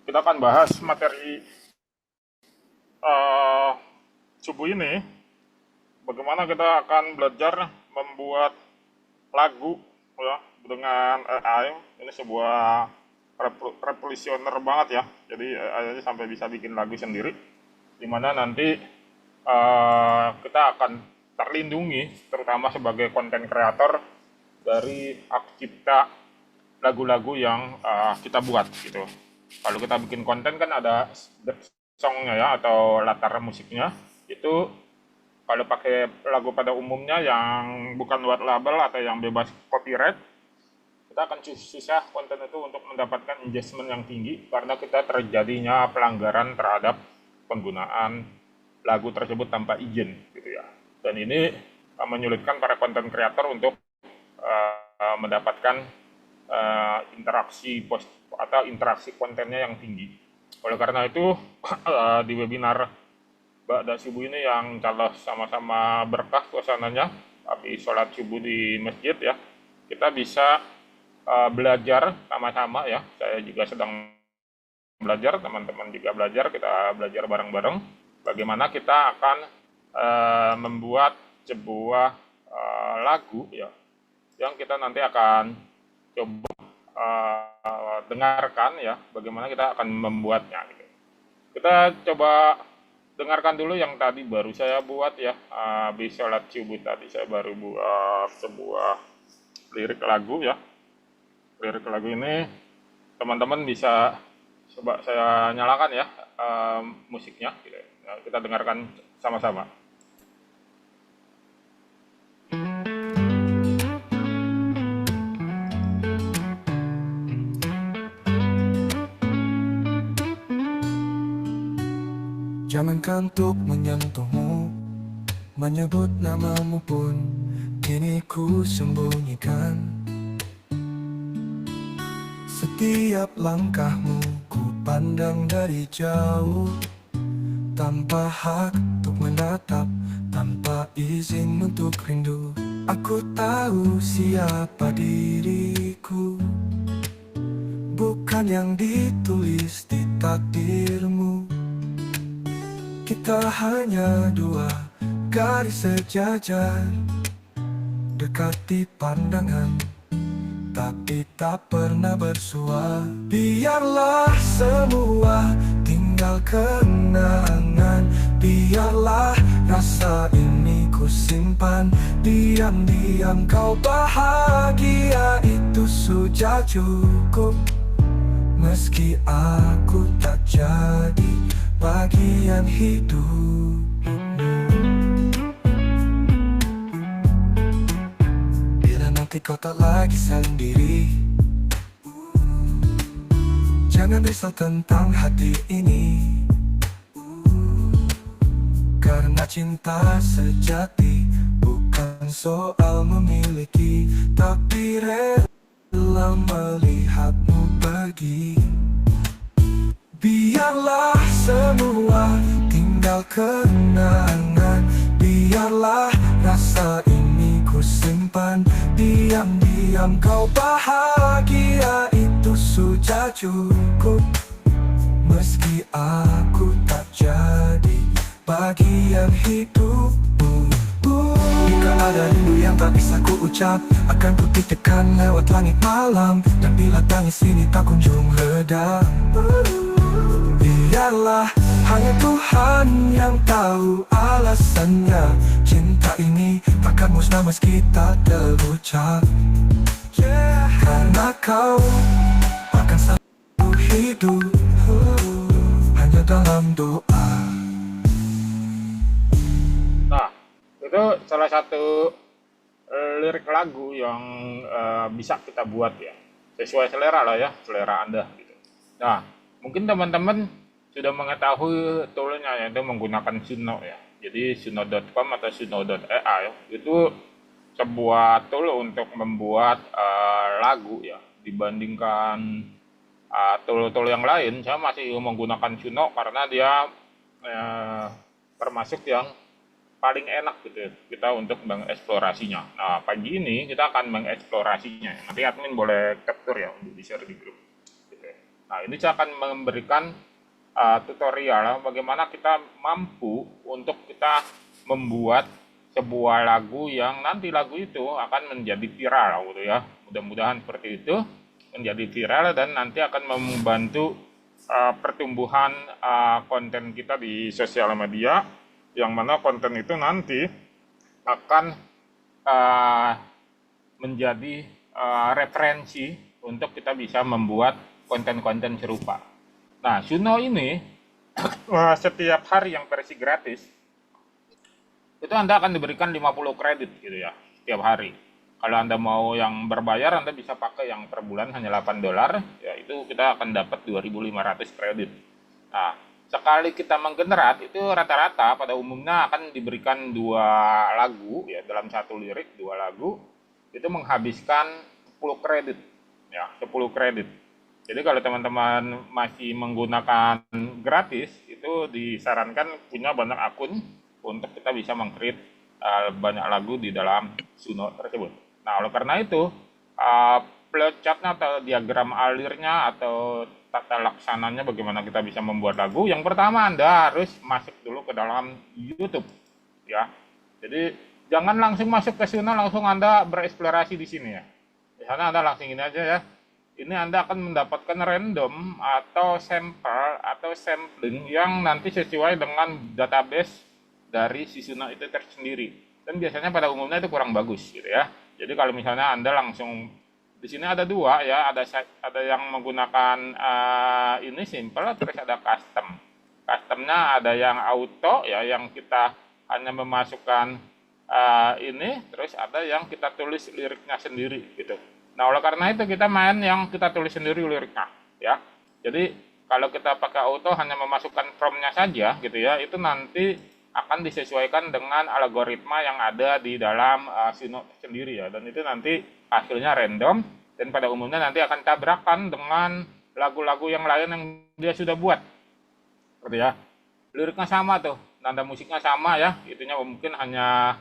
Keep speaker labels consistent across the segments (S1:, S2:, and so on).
S1: kita akan bahas materi uh, subuh ini. Bagaimana kita akan belajar membuat lagu ya dengan AI. Ini sebuah revolusioner banget ya. Jadi AI sampai bisa bikin lagu sendiri. Dimana nanti kita akan terlindungi, terutama sebagai konten kreator dari hak cipta lagu-lagu yang kita buat gitu. Kalau kita bikin konten kan ada songnya ya atau latar musiknya. Itu kalau pakai lagu pada umumnya yang bukan white label atau yang bebas copyright, kita akan susah konten itu untuk mendapatkan engagement yang tinggi karena kita terjadinya pelanggaran terhadap penggunaan lagu tersebut tanpa izin gitu ya. Dan ini menyulitkan para konten kreator untuk mendapatkan interaksi post atau interaksi kontennya yang tinggi. Oleh karena itu di webinar Ba'da subuh ini yang kalau sama-sama berkah suasananya, tapi sholat subuh di masjid ya, kita bisa belajar sama-sama ya. Saya juga sedang belajar, teman-teman juga belajar, kita belajar bareng-bareng. Bagaimana kita akan membuat sebuah lagu ya, yang kita nanti akan coba dengarkan ya, bagaimana kita akan membuatnya. Gitu. Kita coba dengarkan dulu yang tadi baru saya buat ya, habis sholat subuh tadi saya baru buat sebuah lirik lagu ya. Lirik lagu ini teman-teman bisa coba saya nyalakan ya musiknya gitu. Nah, kita dengarkan sama-sama.
S2: Jangan kantuk menyentuhmu, menyebut namamu pun kini ku sembunyikan. Setiap langkahmu ku pandang dari jauh, tanpa hak untuk menatap, tanpa izin untuk rindu. Aku tahu siapa diriku, bukan yang ditulis di takdirmu. Kita hanya dua garis sejajar, dekati pandangan, tapi tak pernah bersua. Biarlah semua tinggal kenangan, biarlah rasa ini ku simpan. Diam-diam kau bahagia, itu sudah cukup. Meski aku tak jadi bagian hidup, bila nanti kau tak lagi sendiri, jangan risau tentang hati ini. Karena cinta sejati bukan soal memiliki, tapi rela melihatmu pergi. Biarlah semua tinggal kenangan, biarlah rasa ini ku simpan. Diam-diam kau bahagia, itu sudah cukup. Meski aku tak jadi bagian hidupmu. Jika ada rindu yang tak bisa ku ucap, akan ku titipkan lewat langit malam. Dan bila tangis ini tak kunjung reda, biarlah hanya Tuhan yang tahu alasannya. Cinta ini takkan musnah meski tak terucap, karena kau akan selalu hidup hanya dalam doa.
S1: Nah, itu salah satu lirik lagu yang bisa kita buat ya, sesuai selera lah ya, selera Anda gitu. Nah, mungkin teman-teman sudah mengetahui toolnya yaitu menggunakan Suno ya. Jadi suno.com atau suno.ai itu sebuah tool untuk membuat lagu ya. Dibandingkan tool-tool yang lain, saya masih menggunakan Suno karena dia termasuk yang paling enak gitu ya, kita untuk mengeksplorasinya. Nah, pagi ini kita akan mengeksplorasinya. Nanti admin boleh capture ya untuk di-share di grup. Gitu ya. Nah, ini saya akan memberikan tutorial bagaimana kita mampu untuk kita membuat sebuah lagu yang nanti lagu itu akan menjadi viral gitu ya. Mudah-mudahan seperti itu, menjadi viral dan nanti akan membantu pertumbuhan konten kita di sosial media, yang mana konten itu nanti akan menjadi referensi untuk kita bisa membuat konten-konten serupa. Nah, Suno ini setiap hari yang versi gratis itu Anda akan diberikan 50 kredit gitu ya, setiap hari. Kalau Anda mau yang berbayar, Anda bisa pakai yang per bulan hanya $8, ya itu kita akan dapat 2.500 kredit. Nah, sekali kita menggenerat itu rata-rata pada umumnya akan diberikan 2 lagu ya, dalam satu lirik 2 lagu itu menghabiskan 10 kredit ya, 10 kredit. Jadi kalau teman-teman masih menggunakan gratis, itu disarankan punya banyak akun untuk kita bisa meng-create banyak lagu di dalam Suno tersebut. Nah, oleh karena itu, flowchartnya atau diagram alirnya atau tata laksananya bagaimana kita bisa membuat lagu. Yang pertama, Anda harus masuk dulu ke dalam YouTube, ya. Jadi jangan langsung masuk ke Suno langsung Anda bereksplorasi di sini ya. Di sana Anda langsung ini aja ya. Ini Anda akan mendapatkan random atau sampel atau sampling yang nanti sesuai dengan database dari si Suno itu tersendiri. Dan biasanya pada umumnya itu kurang bagus gitu ya. Jadi kalau misalnya Anda langsung di sini ada 2 ya, ada yang menggunakan ini simple, terus ada custom. Customnya ada yang auto ya, yang kita hanya memasukkan ini, terus ada yang kita tulis liriknya sendiri gitu. Nah, oleh karena itu kita main yang kita tulis sendiri liriknya ya. Jadi kalau kita pakai auto hanya memasukkan prompt-nya saja gitu ya, itu nanti akan disesuaikan dengan algoritma yang ada di dalam Suno sendiri ya, dan itu nanti hasilnya random dan pada umumnya nanti akan tabrakan dengan lagu-lagu yang lain yang dia sudah buat gitu ya. Liriknya sama tuh, nada musiknya sama ya, itunya mungkin hanya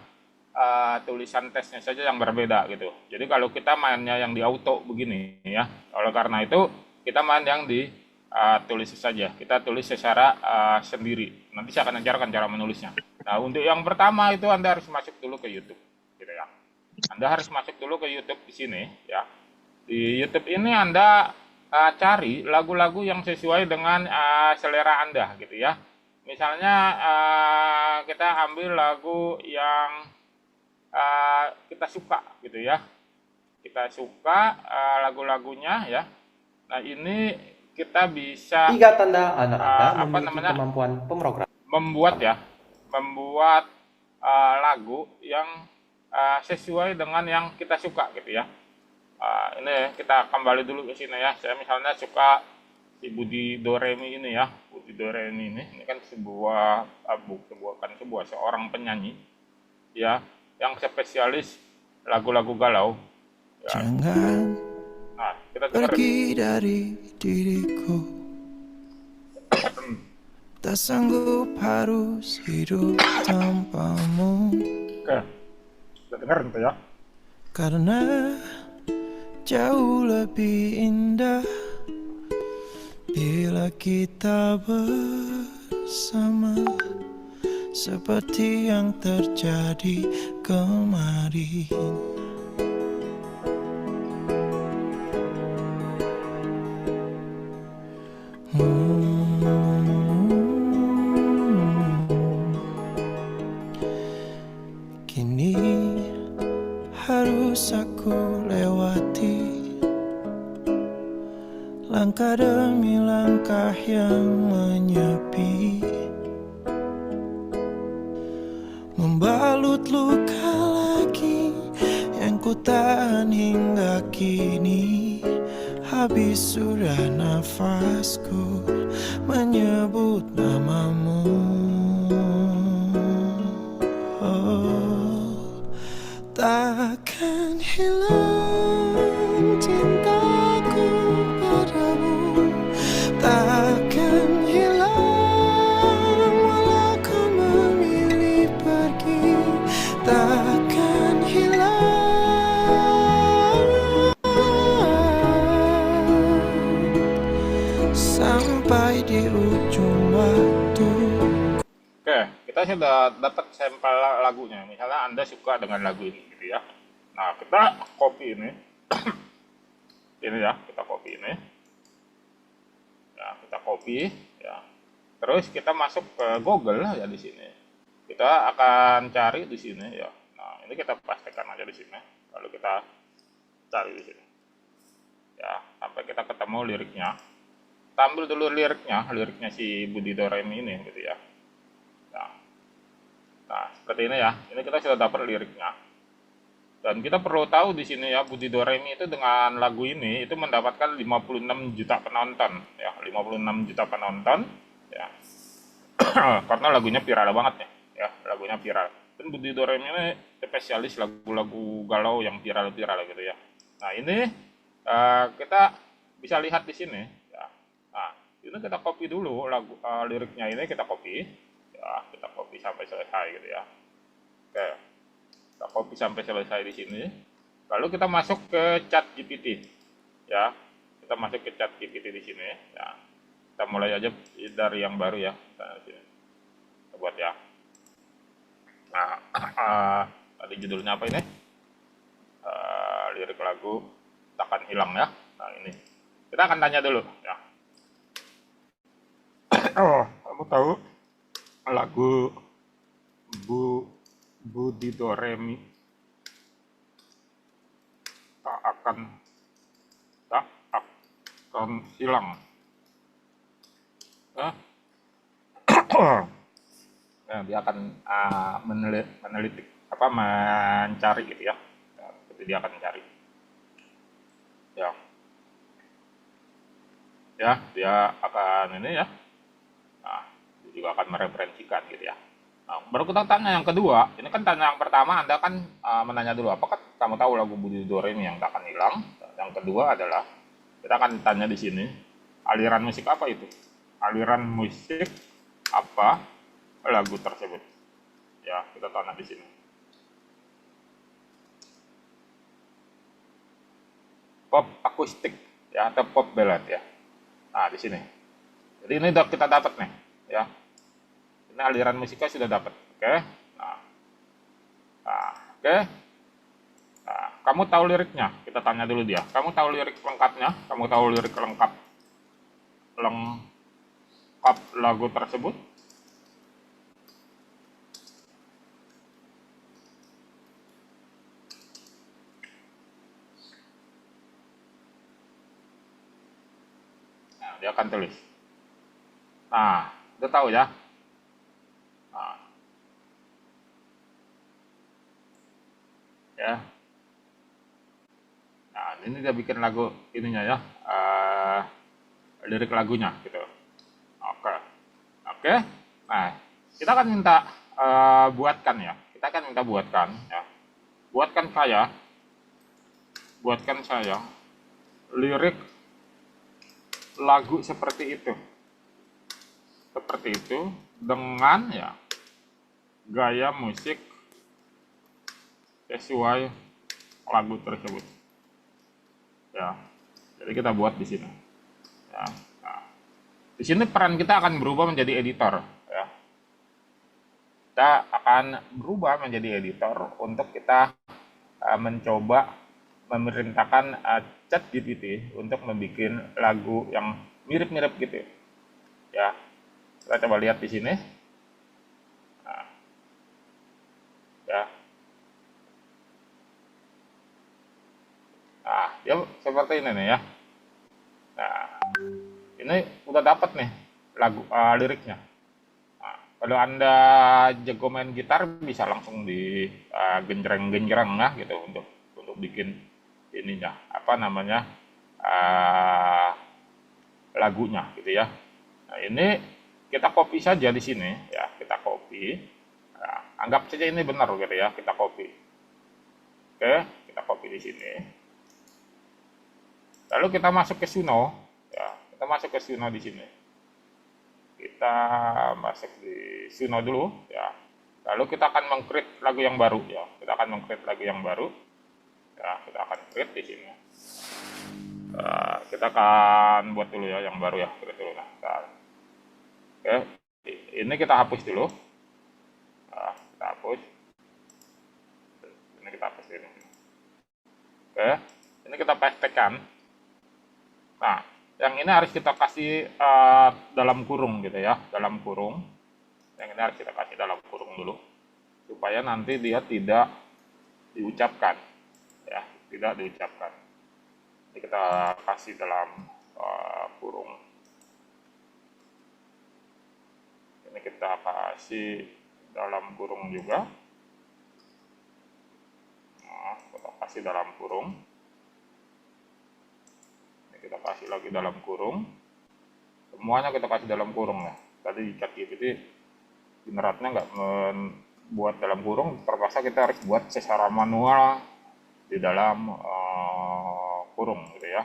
S1: tulisan tesnya saja yang berbeda gitu. Jadi kalau kita mainnya yang di auto begini ya, oleh karena itu kita main yang di tulis saja. Kita tulis secara sendiri. Nanti saya akan ajarkan cara menulisnya. Nah, untuk yang pertama itu Anda harus masuk dulu ke YouTube, gitu ya. Anda harus masuk dulu ke YouTube di sini ya. Di YouTube ini Anda cari lagu-lagu yang sesuai dengan selera Anda gitu ya. Misalnya kita ambil lagu yang kita suka gitu ya, kita suka lagu-lagunya ya. Nah, ini kita bisa
S3: 3 tanda anak Anda
S1: apa
S3: memiliki
S1: namanya,
S3: kemampuan pemrogram.
S1: membuat lagu yang sesuai dengan yang kita suka gitu ya. Ini kita kembali dulu ke sini ya. Saya misalnya suka si Budi Doremi ini ya, Budi Doremi ini kan seorang penyanyi ya, yang spesialis lagu-lagu galau ya.
S2: Jangan
S1: Nah, kita dengar
S2: pergi dari diriku, tak sanggup harus hidup tanpamu,
S1: oke, kita dengar gitu ya.
S2: karena jauh lebih indah bila kita bersama, seperti yang terjadi kemarin. Kini harus aku lewati langkah demi langkah yang menyepi, membalut luka lagi yang ku tahan hingga kini. Habis sudah nafasku menyebut namamu. Oh, takkan hilang cintaku padamu, takkan hilang walau kau memilih pergi, takkan hilang. di ujung waktu.
S1: Oke, kita sudah dapat sampel lagunya. Misalnya Anda suka dengan lagu ini gitu ya. Nah, kita copy ini. Ini ya, kita copy ini. Ya, kita copy ya. Terus kita masuk ke Google ya di sini. Kita akan cari di sini ya. Nah, ini kita pastikan aja di sini. Lalu kita cari di sini. Ya, sampai kita ketemu liriknya. Kita ambil dulu liriknya si Budi Doremi ini gitu ya. Nah, seperti ini ya. Ini kita sudah dapat liriknya. Dan kita perlu tahu di sini ya, Budi Doremi itu dengan lagu ini itu mendapatkan 56 juta penonton ya, 56 juta penonton ya. Karena lagunya viral banget ya, lagunya viral. Dan Budi Doremi ini spesialis lagu-lagu galau yang viral-viral gitu ya. Nah, ini kita bisa lihat di sini ya. Nah, ini kita copy dulu lagu liriknya ini kita copy. Ya, kita copy sampai selesai gitu ya. Oke. Kita copy sampai selesai di sini. Lalu kita masuk ke ChatGPT. Ya. Kita masuk ke ChatGPT di sini ya. Kita mulai aja dari yang baru ya. Nah, sini. Kita buat ya. Nah, tadi judulnya apa ini? Lirik lagu Takkan Hilang ya. Nah, ini. Kita akan tanya dulu ya. Oh, kamu tahu lagu Budi Doremi tak akan hilang. Nah, dia akan meneliti mencari gitu ya. Jadi dia akan mencari. Ya. Ya, dia akan ini ya. Nah, dia juga akan mereferensikan gitu ya. Nah, baru kita tanya yang kedua. Ini kan tanya yang pertama, Anda kan menanya dulu, apakah kamu tahu lagu Budi Doremi yang tak akan hilang? Yang kedua adalah, kita akan tanya di sini, aliran musik apa itu? Aliran musik apa lagu tersebut? Ya, kita tanya di sini. Pop akustik, ya, atau pop ballad ya. Nah, di sini. Jadi ini udah kita dapat nih, ya. Ini aliran musiknya sudah dapat, oke? Nah, oke. Nah, kamu tahu liriknya? Kita tanya dulu dia. Kamu tahu lirik lengkapnya? Kamu tahu lirik lengkap lagu tersebut? Nah, dia akan tulis. Nah, udah tahu ya? Nah, ya. Nah, ini dia bikin lagu ininya ya, lirik lagunya gitu. Oke, oke. Nah, kita akan minta buatkan ya. Kita akan minta buatkan ya. Buatkan saya lirik lagu seperti itu dengan ya gaya musik sesuai lagu tersebut ya. Jadi kita buat di sini ya. Nah, di sini peran kita akan berubah menjadi editor ya. Kita akan berubah menjadi editor untuk kita mencoba memerintahkan ChatGPT untuk membuat lagu yang mirip-mirip gitu ya. Kita coba lihat di sini. Nah, ya. Nah, dia seperti ini nih ya. Nah, ini udah dapat nih lagu liriknya. Nah, kalau Anda jago main gitar bisa langsung di genjreng-genjreng ya gitu untuk bikin ininya lagunya gitu ya. Nah, ini kita copy saja di sini ya, kita copy. Nah, anggap saja ini benar gitu ya, kita copy. Oke, kita copy di sini. Lalu kita masuk ke Suno ya, kita masuk ke Suno di sini. Kita masuk di Suno dulu ya. Lalu kita akan meng-create lagu yang baru ya. Kita akan meng-create lagu yang baru. Ya, kita akan create di sini. Kita akan buat dulu ya yang baru ya, create dulu. Nah, Oke, ini kita hapus dulu. Nah, kita hapus. Ini kita hapus ini. Oke, ini kita pastekan. Nah, yang ini harus kita kasih dalam kurung gitu ya, dalam kurung. Yang ini harus kita kasih dalam kurung dulu, supaya nanti dia tidak diucapkan, ya, tidak diucapkan. Ini kita kasih dalam kurung. Ini kita kasih dalam kurung juga. Nah, kita kasih dalam kurung. Ini kita kasih lagi dalam kurung. Semuanya kita kasih dalam kurung ya. Tadi ChatGPT generatnya nggak membuat dalam kurung, terpaksa kita harus buat secara manual di dalam kurung gitu ya.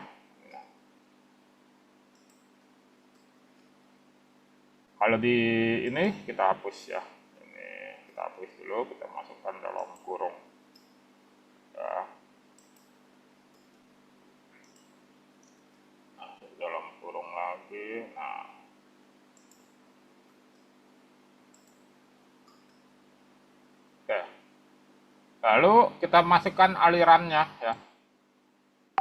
S1: Kalau di ini kita hapus ya. Ini kita hapus dulu, kita masukkan dalam kurung. Ya. Nah, dalam kurung lagi. Nah. Oke. Lalu kita masukkan alirannya ya.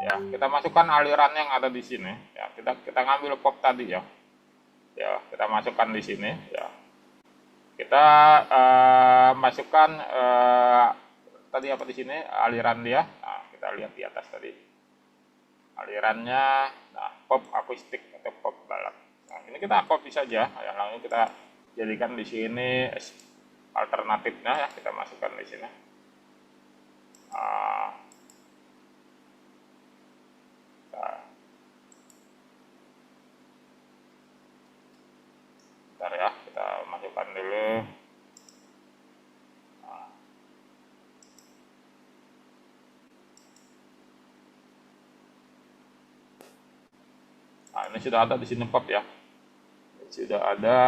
S1: Ya, kita masukkan aliran yang ada di sini. Ya, kita ngambil pop tadi ya. Ya, kita masukkan di sini ya. Kita masukkan tadi apa di sini aliran dia. Nah, kita lihat di atas tadi alirannya. Nah, pop akustik atau pop balad. Nah, ini kita copy saja. Ya, langsung kita jadikan di sini alternatifnya ya. Kita masukkan di sini. Bentar ya, kita masukkan dulu. Nah, ini sudah ada di sini pop ya. Sudah ada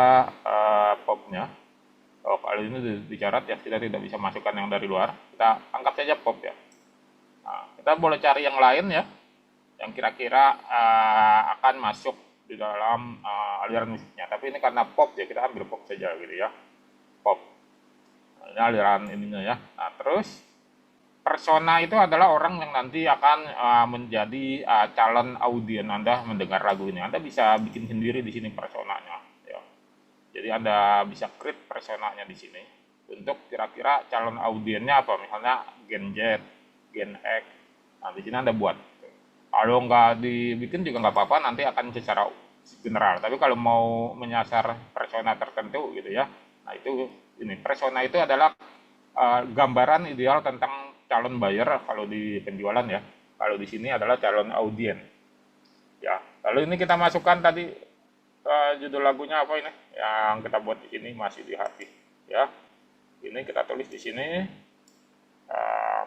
S1: popnya. Oh, kalau ini dicatat ya, kita tidak bisa masukkan yang dari luar. Kita angkat saja pop ya. Nah, kita boleh cari yang lain ya, yang kira-kira akan masuk di dalam aliran musiknya. Tapi ini karena pop ya, kita ambil pop saja gitu ya. Pop. Nah, ini aliran ininya ya. Nah, terus persona itu adalah orang yang nanti akan menjadi calon audien Anda mendengar lagu ini. Anda bisa bikin sendiri di sini personanya ya. Jadi Anda bisa create personanya di sini untuk kira-kira calon audiennya apa, misalnya Gen Z, Gen X. Nah, di sini Anda buat. Kalau nggak dibikin juga nggak apa-apa, nanti akan secara general. Tapi kalau mau menyasar persona tertentu gitu ya, nah itu ini persona itu adalah gambaran ideal tentang calon buyer kalau di penjualan ya. Kalau di sini adalah calon audien. Ya. Lalu ini kita masukkan tadi judul lagunya apa ini? Yang kita buat di sini masih di hati. Ya. Ini kita tulis di sini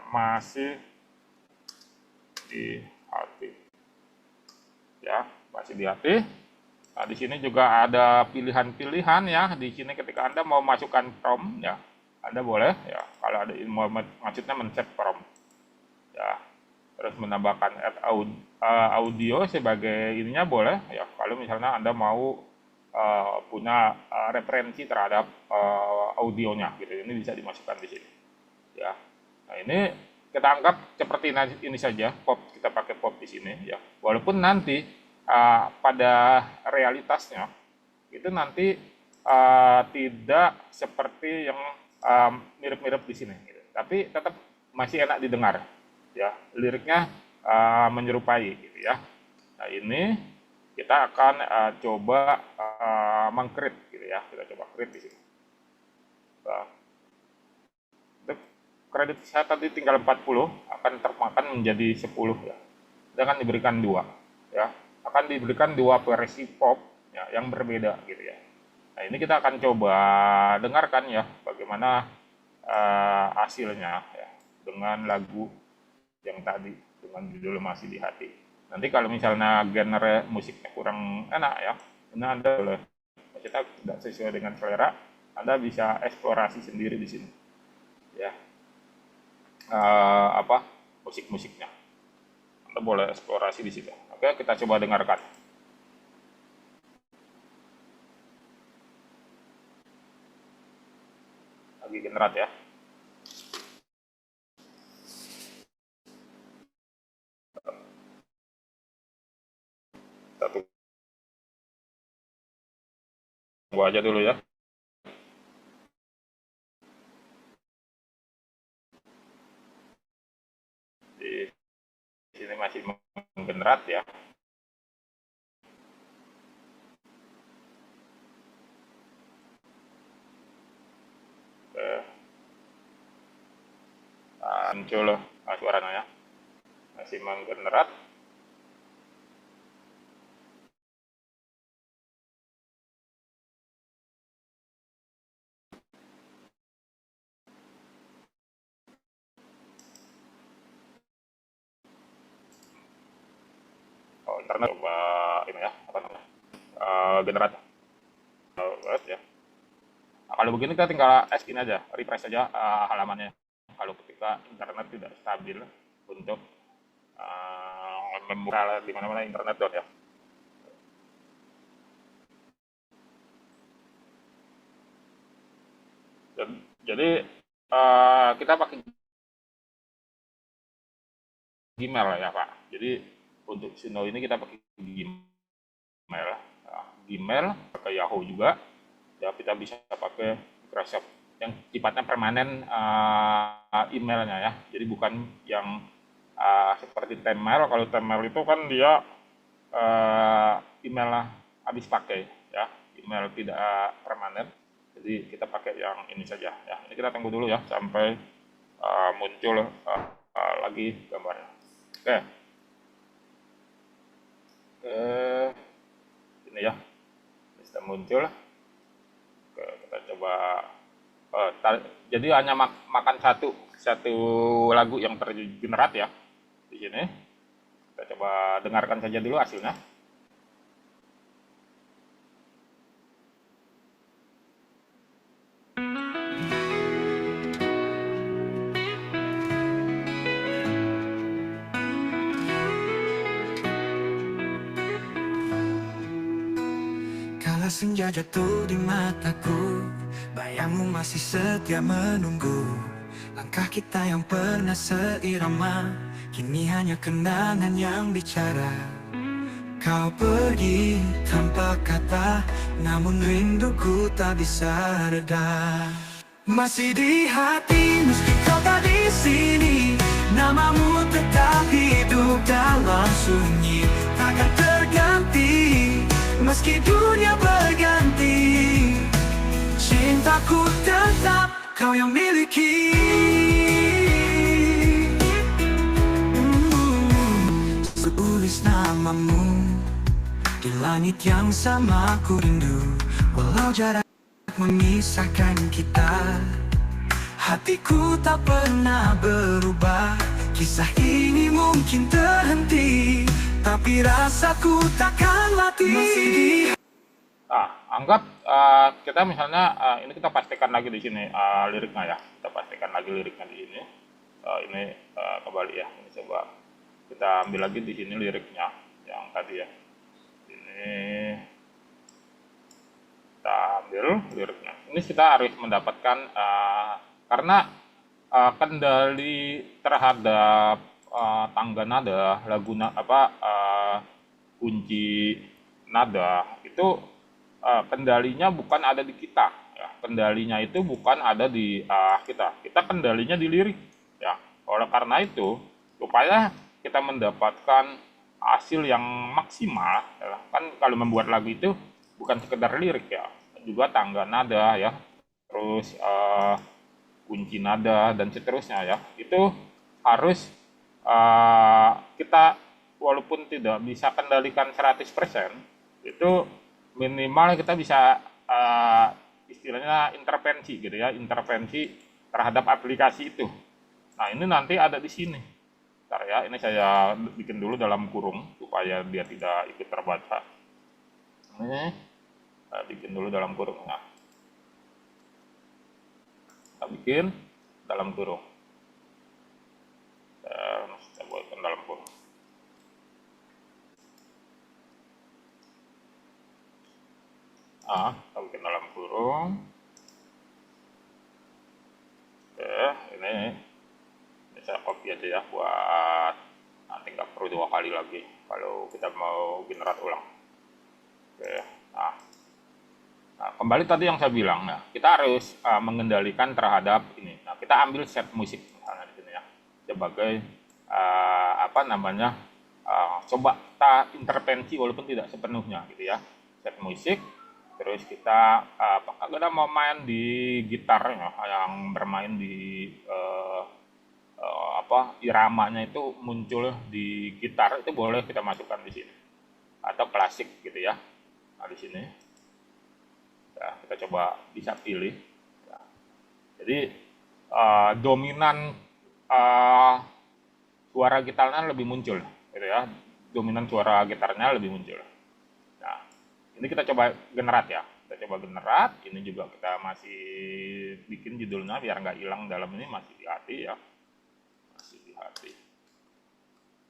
S1: masih di hati. Ya, masih di hati. Nah, di sini juga ada pilihan-pilihan ya. Di sini ketika Anda mau masukkan prompt ya, Anda boleh ya. Kalau ada maksudnya men-set prompt. Ya. Terus menambahkan add audio sebagai ininya boleh ya. Kalau misalnya Anda mau punya referensi terhadap audionya gitu. Ini bisa dimasukkan di sini. Ya. Nah, ini kita anggap seperti ini saja, pop, kita pakai pop di sini ya. Walaupun nanti pada realitasnya itu nanti tidak seperti yang mirip-mirip di sini gitu. Tapi tetap masih enak didengar ya. Liriknya menyerupai gitu ya. Nah, ini kita akan coba meng-create gitu ya. Kita coba create di sini. Nah, kredit saya tadi tinggal 40, akan termakan menjadi 10 ya. Dan akan diberikan 2 ya. Akan diberikan 2 versi pop ya, yang berbeda gitu ya. Nah, ini kita akan coba dengarkan ya bagaimana hasilnya ya dengan lagu yang tadi dengan judul Masih di Hati. Nanti kalau misalnya genre musiknya kurang enak ya, ini Anda boleh, kita tidak sesuai dengan selera, Anda bisa eksplorasi sendiri di sini ya. Musik-musiknya. Anda boleh eksplorasi di situ. Oke, kita coba dengarkan. lagi generat ya. Kita tunggu aja dulu ya. Di sini masih menggenerat ya. Oke. Muncul suaranya ya. Masih menggenerat. Oh, internet coba ini ya, apa namanya? Generat ya. Nah, kalau begini kita tinggal in aja, refresh aja halamannya. Kalau ketika internet tidak stabil untuk membuka di mana-mana internet ya. Jadi kita pakai Gmail ya Pak. Jadi untuk Suno ini kita pakai Gmail. Nah, Gmail pakai Yahoo juga. Ya kita bisa pakai Microsoft yang sifatnya permanen emailnya ya. Jadi bukan yang seperti Tmail. Kalau Tmail itu kan dia email habis pakai ya, email tidak permanen. Jadi kita pakai yang ini saja ya. Ini kita tunggu dulu ya sampai muncul lagi gambarnya. Oke. Ini ya. Ini sudah muncul. Oke, kita coba jadi hanya makan satu lagu yang tergenerat ya di sini. Kita coba dengarkan saja dulu hasilnya.
S2: Kala senja jatuh di mataku, bayangmu masih setia menunggu. Langkah kita yang pernah seirama, kini hanya kenangan yang bicara. Kau pergi tanpa kata, namun rinduku tak bisa reda. Masih di hati meski kau tak di sini, namamu tetap hidup dalam sunyi, takkan terganti meski dunia berganti. Cintaku tetap kau yang miliki. Tulis namamu di langit yang sama, ku rindu. Walau jarak memisahkan kita, hatiku tak pernah berubah. Kisah ini mungkin terhenti, tapi rasaku takkan mati.
S1: Anggap kita misalnya ini kita pastikan lagi di sini liriknya ya. Kita pastikan lagi liriknya di sini. Ini kembali ya. Ini coba kita ambil lagi di sini liriknya yang tadi ya. Ini kita ambil liriknya. Ini kita harus mendapatkan karena kendali terhadap tangga nada, lagu kunci nada itu kendalinya bukan ada di kita ya. Kendalinya itu bukan ada di kita kendalinya di lirik ya. Oleh karena itu supaya kita mendapatkan hasil yang maksimal ya, kan kalau membuat lagu itu bukan sekedar lirik ya, juga tangga nada ya, terus kunci nada dan seterusnya ya. Itu harus kita walaupun tidak bisa kendalikan 100%, itu minimal kita bisa istilahnya intervensi gitu ya, intervensi terhadap aplikasi itu. Nah, ini nanti ada di sini. Bentar ya, ini saya bikin dulu dalam kurung supaya dia tidak ikut terbaca. Ini saya bikin dulu dalam kurung. Nah, kita bikin dalam kurung. Saya buatkan dalam kurung. Kita bikin dalam kurung. gitu ya, buat nanti nggak perlu 2 kali lagi kalau kita mau generate ulang. Oke, nah, kembali tadi yang saya bilang, nah kita harus mengendalikan terhadap ini. Nah, kita ambil set musik misalnya di sini ya, sebagai apa namanya, coba kita intervensi walaupun tidak sepenuhnya gitu ya, set musik. Terus kita apakah kita mau main di gitar ya, yang bermain di apa iramanya itu muncul di gitar, itu boleh kita masukkan di sini, atau klasik gitu ya. Nah, di sini ya, kita coba bisa pilih ya. Jadi dominan suara gitarnya lebih muncul gitu ya, dominan suara gitarnya lebih muncul. Nah, ini kita coba generate ya, kita coba generate. Ini juga kita masih bikin judulnya biar nggak hilang dalam ini, masih di hati ya, masih di hati.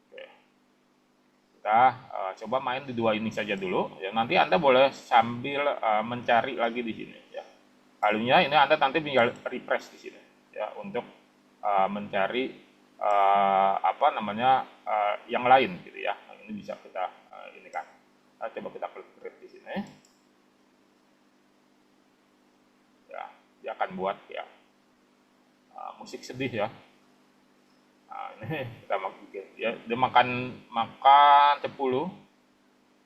S1: Oke, kita coba main di 2 ini saja dulu ya. Nanti Anda boleh sambil mencari lagi di sini ya. Kalinya ini Anda nanti tinggal refresh di sini ya, untuk mencari apa namanya, yang lain gitu ya. Nah, ini bisa kita ini kan. Nah, coba kita klik di sini ya, dia akan buat ya musik sedih ya. Nah, ini kita bikin dia makan 10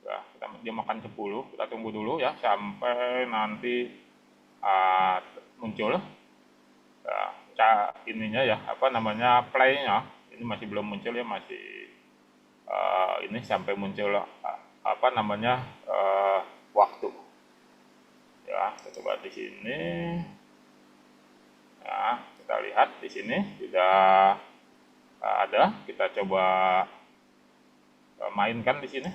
S1: ya, dia makan 10. Kita tunggu dulu ya sampai nanti muncul ya, ininya ya, apa namanya, playnya. Ini masih belum muncul ya, masih ini sampai muncul apa namanya, waktu ya. Kita coba di sini ya, kita lihat di sini sudah ada. Kita coba mainkan di sini.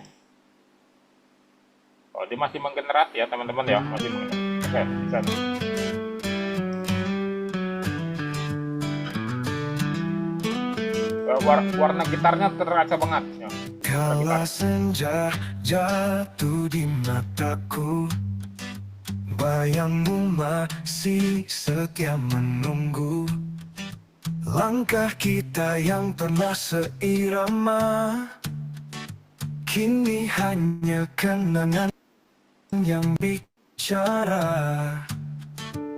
S1: Oh, dia masih menggenerate ya teman-teman ya, masih menggenerate. Oke, bisa. Warna gitarnya terasa banget ya.
S2: Kala senja jatuh di mataku, bayangmu masih setia menunggu. Langkah kita yang pernah seirama, kini hanya kenangan yang bicara.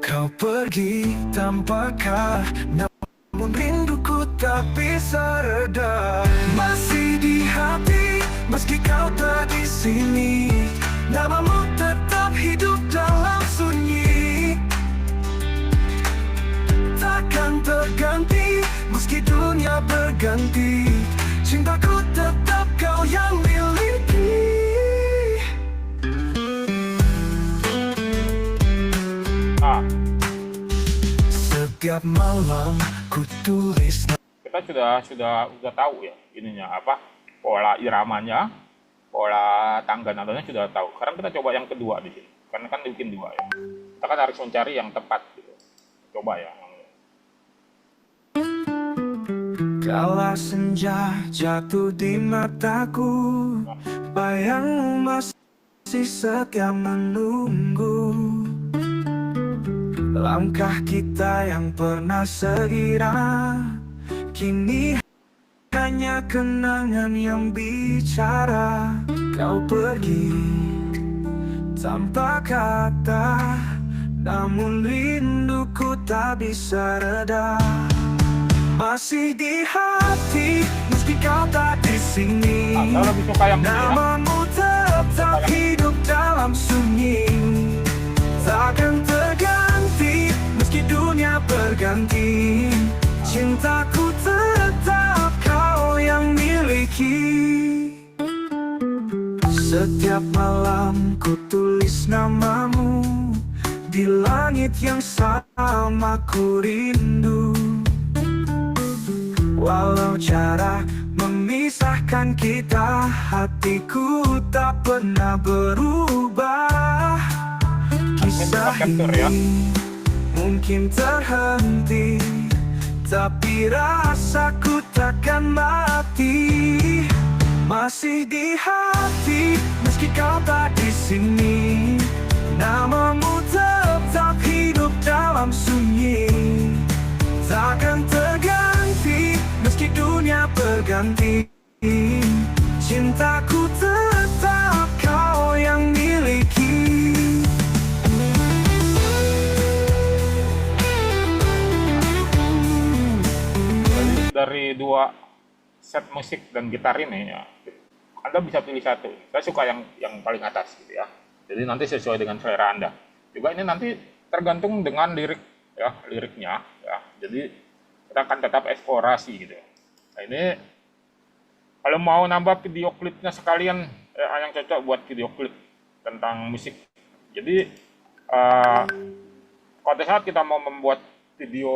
S2: Kau pergi tanpa kata, namun rinduku tak bisa reda. Masih di hati, meski kau tak di sini, namamu tetap hidup dalam sunyi. Takkan terganti, meski dunia berganti, cintaku tetap kau yang miliki. Setiap malam ku tulis.
S1: Kita sudah tahu ya ininya apa, pola iramanya, pola tangga nadanya sudah tahu. Sekarang kita coba yang kedua di sini, karena kan bikin 2 ya. Kita kan harus mencari yang tepat gitu. Coba ya.
S2: Kala senja jatuh di mataku, bayangmu masih setia menunggu. Langkah kita yang pernah seirama, kini hanya kenangan yang bicara. Kau pergi tanpa kata, namun rinduku tak bisa reda. Masih di hati, meski kau tak di sini,
S1: Saya lebih suka yang ini ya.
S2: namamu tetap hidup dalam sunyi. Takkan terganti, meski dunia berganti, cintaku tetap kau yang miliki. Setiap malam ku tulis namamu di langit yang sama, ku rindu. Walau cara memisahkan kita, hatiku tak pernah berubah. Kisah ini mungkin terhenti, tapi rasaku takkan mati. Masih di hati, meski kau tak di sini, namamu tetap hidup dalam sunyi. Takkan terganti, meski dunia hanya berganti. Cintaku tetap kau yang miliki.
S1: Dari dua set musik dan gitar ini ya, Anda bisa pilih satu. Saya suka yang paling atas gitu ya. Jadi nanti sesuai dengan selera Anda. Juga ini nanti tergantung dengan lirik ya, liriknya ya. Jadi kita akan tetap eksplorasi gitu. Nah, ini kalau mau nambah video klipnya sekalian yang cocok buat video klip tentang musik. Jadi pada saat kita mau membuat video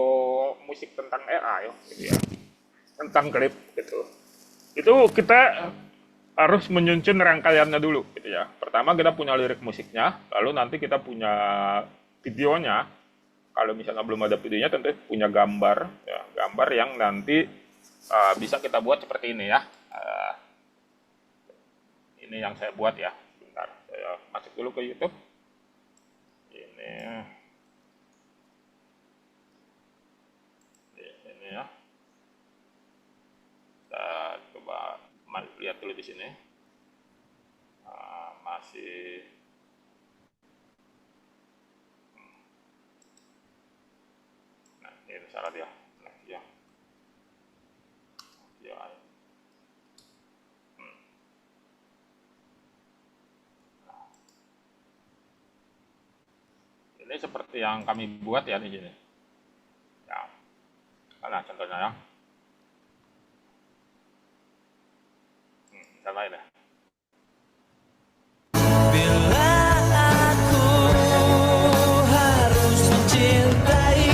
S1: musik tentang AI gitu ya, tentang klip gitu, itu kita harus menyusun rangkaiannya dulu gitu ya. Pertama kita punya lirik musiknya, lalu nanti kita punya videonya. Kalau misalnya belum ada videonya, tentu punya gambar ya, gambar yang nanti bisa kita buat seperti ini ya. Ini yang saya buat ya. Bentar, saya masuk dulu ke YouTube. Ini ya. Kita coba lihat dulu di sini. Masih nah, ini syarat ya. Nah, ya. Ya. Ini seperti yang kami buat ya di sini. Ya. Nah, contohnya ya. Misalnya ini.
S4: Bila aku harus mencintai